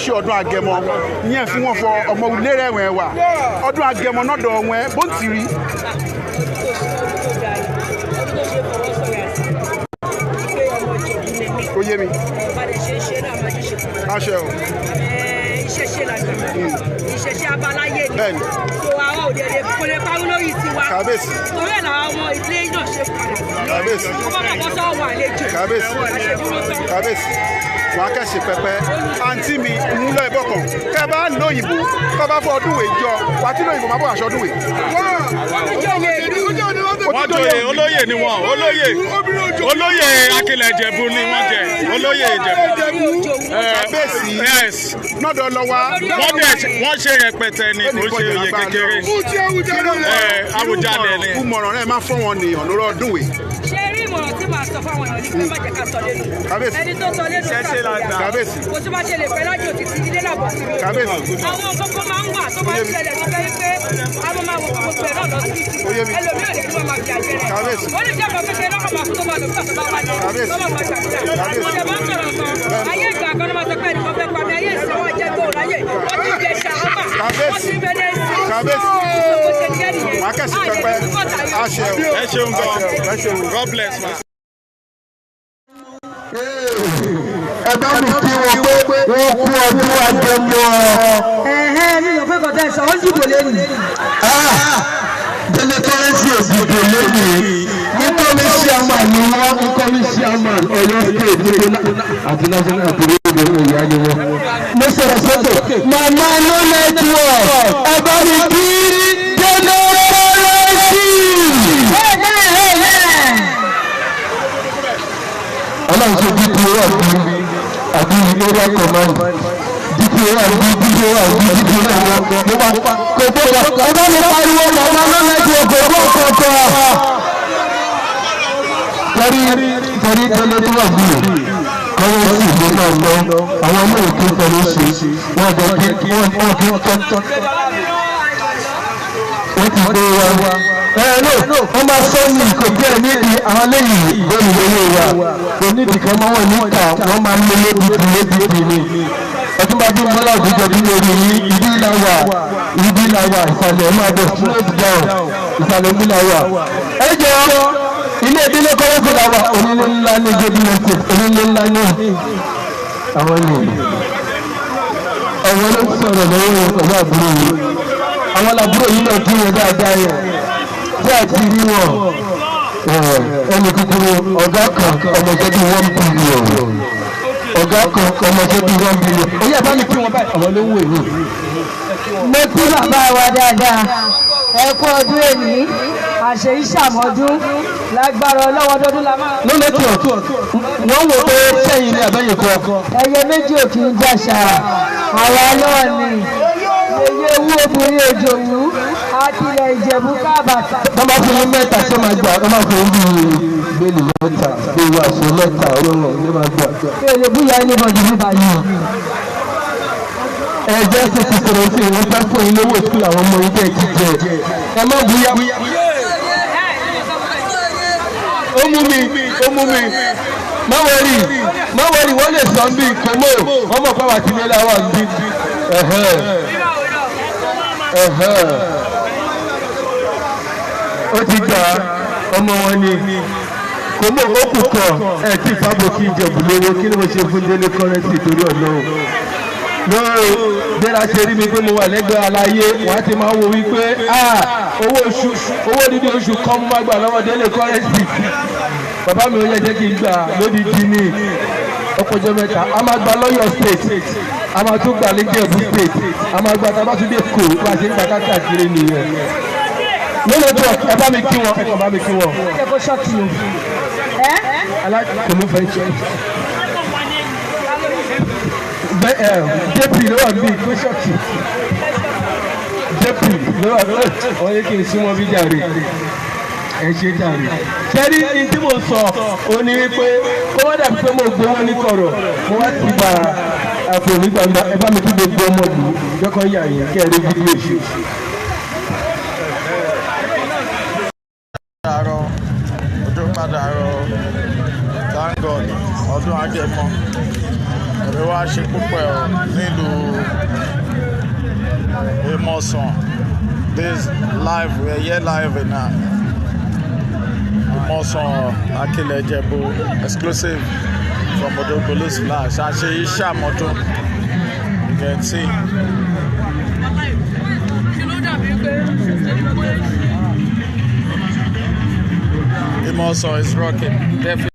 Ṣe Odun Agemo ìyẹn fún wọn fọ ọmọ ilé rẹ̀ wẹ̀ wà Odun Agemo náà dọ̀ wọ́n bó ti rí. Ó yé mi. Aṣẹ o. Ìṣẹ̀ṣe làgbà. Ìṣẹ̀ṣe abáláyé ni. So àwọn òde kò lè parú lórí tiwa. Kábíyèsí. Torí ẹ̀ làwọn ọmọ ìdílé náà ṣe padà. Kábíyèsí. Ọmọ bàbá sọ̀rọ̀ wà àlejò. Kábíyèsí. Kábíyèsí. Wọ́n á kẹ́sì pẹpẹ àǹtí mi múlò ìbọn kan kẹ́ bá ń lo òyìnbó kọ́ bá fọ ọdún wèé jọ wà á tí lóyìnbó máa bọ̀ aṣọ ọdún wèé. Wọ́n joyè olóyè ni wọ́n olóyè Akile Ijebu ni wọ́n jẹ olóyè Ijebu. Kábíyèsí nọ́dọ̀ lọ wá. Wọ́n ṣe rẹpẹtẹ ni kò ṣe oyè kékeré. Àwùjalè ni. Ìmọ̀ràn rẹ̀ máa fọ́ wọn nìyàn lórí ọdún wèé. Ṣé rí ìmọ̀ràn tí màá sọ fáwọn èèyàn ní pé má jẹ́ ká sọ lẹ́nu. Ẹni tó sọ lẹ́nu ká sọ. Kábíyèsí. Kò tí wọ́n ṣe lè pẹ́ lájò títí ilé náà bọ̀ sí mi. Kábíyèsí. Àwọn kókó máa ń wà tó bá ń ṣẹlẹ̀ tó fẹ́ pé àwọn máa wọ gbogbo ẹ̀ náà lọ sí ìsìnkú. Ẹlòmíì ò lè ní wọ́n máa fi àjẹrẹ̀. Kábíyèsí. Ó lè jẹ́ ọmọ kékeré náà máa fún tó máa lò fún àtúbá wájú. Tó máa máa gbàgbà. Ṣé máa ń sọ̀rọ̀ kan? Ayé ìgbà kan ló máa sọ pé ẹnìkan fẹ́ pa mí. Ayé ìsìn wọn jẹ́ góòlù ayé. Wọ́n ti jẹ ṣàkóbà. Wọ́n ti bẹ́ẹ̀ dé sí. Kábíyèsí. Wọ́n á kẹ́sì pẹpẹ àṣẹ o. Ẹ ṣeun gan. God bless ma. Ẹ bá mi kí wọn pé wọ́n kú Odun Agemo. Mi ò fẹ́ kọ́tà ẹ̀sọ́ ó dìbò lẹ́nu. Délé kọ́rẹ́sì òdìbò lẹ́nu. Nítorí chairman ni wọ́n nítorí chairman Ọ̀yọ́ state àti national àtúrò ìdòwò ìyá ni wọ́n. Mo sọ̀rọ̀ sọ́tò. Màmá ló network. Ẹ bá mi kí Délé kọ́rẹ́sì. Ọlọ́run ṣe DPO àbí area command DPO àbí DPO àbí DPO náà mo bá kò gbọ́dọ̀ ọba mi pariwo màmá ló lẹ́jọ́ ògbó kọ̀ọ̀kan. Torí Délé tó wà bí kọ́wọ́ sí ìlú náà lọ àwọn ọmọ òkè pẹ̀lú ṣe wọ́n jẹ́ kí wọ́n kí tọ́tọ́. Wọ́n ti gbé wa. Wọ́n máa sọ ní ìkòkè níbi àwọn lẹ́yìn ìgbẹ́nìwé wa. Onídìí kan máa wọ̀ níta wọ́n máa ń lé lébìtì ni. Ọdún bá bí Bọ́lá òjòjò bí lórí ibi ìlàwà ìsàlẹ̀ máa bọ̀ straight down ìsàlẹ̀ ìlàwà. Ẹ jẹ́ ilé ìdílé kọ́wọ́sì làwà onílé ńlá ní ìjọba ìrẹsì onílé ńlá ní àwọn ènìyàn. Àwọn ló sọ̀rọ̀ lọ́wọ́ pẹ̀lú àbúrò yìí. Àwọn làbúrò yìí náà kí wọn dáadáa yẹn. Bí àti rí wọn ẹni kúkúrú ọ̀gá kan ọmọdé bí $1 billion. Ọ̀gá kan ọmọdé bí $1 billion. Oyè bá mi kí wọn báyìí àwọn ló ń wò yìí. Mo kí bàbá wa dáadáa. Ẹ kú ọdún èní. Aseyi Samodun lágbára ọlọ́wọ́ dọ́dún la máa. Ló lẹ́tọ̀ wọ́n wò pé sẹ́yìn ní àbẹ́yẹ kọ́. Ẹyẹ méjì ò kì í jàṣà. Àwa náà ni èyí ewu obìnrin òjòwú Akile Ijebu kábàtà. Wọ́n máa fún yín mẹ́ta tó máa gbà wọ́n máa fún yín bí bẹ́ẹ̀lì mẹ́ta bí wàásù mẹ́ta olóòrùn ní máa gbà. Bẹ́ẹ̀ni búyá ẹni bọ̀dù ní báyìí. Ẹ̀jẹ̀ sì ti sọ̀rọ̀ sí ìwọ́n fẹ́ fún yín lówó sí àwọn ọmọ ilé ẹ̀kí jẹ. Ẹ má búyá. Ó mú mi. Má wọrí wọ́n lè sọ bí kòmó wọ́n mọ̀ pé wà tí nílẹ̀ wà bí. Ó ti gbà ọmọ wọn ni kòmó ó kù kọ ẹ̀ tí Fábò kí Ìjẹ̀bú lówó kí ni mo ṣe fún Délé kọ́rẹ́nsì torí Ọlọ́run. Bẹ́ẹ̀rẹ̀ ṣe rí mi pé mo wà lẹ́gbẹ̀ẹ́ aláyé wọ́n á ti máa wo wípé owó dídí oṣù kan mo máa gbà lọ́wọ́ Délé kọ́rẹ́nsì. Bàbá mi ò yẹ jẹ́ kí n gbà lódìdí ní ọ̀pọ̀jọ́ mẹ́ta. A máa gba lọ́yọ̀ state, a máa tún gbà lẹ́jẹ̀bú state, a máa gba Tabatúndé kò bá a ṣe ń gbà káàkiri nìyẹn. Lónìí tó ẹ bá mi kí wọn, ẹ kàn bá mi kí wọn. Ṣé kò ṣọ́ọ̀kì o? Kò mú fẹ́ ṣe. JP ló wà ní kó ṣọ́ọ̀kì. tẹ́pù lọ́wọ́ wọ́n yé kí n súnmọ́ bí jàre ẹ ṣe jàre. sẹ́rí ní tí mo sọ ò ní wípé kó wọ́n dàbí pé mo gbowó ní kọ̀rọ̀ mo wá ti bá àpò ní gbangba ẹ bá mi kí gbogbo ọmọ ìlú jọ́kọ́ yà yín kẹ́ ẹ rí fídíò ṣe. Thank God, Odun Agemo ẹ̀rọ wa ṣe púpọ̀ nílùú IMOSAN. This live, we are here live in IMOSAN Akile Ijebu, exclusive from Odun Police Flash. Aseyi Samodun, you can see. IMOSAN is rocking.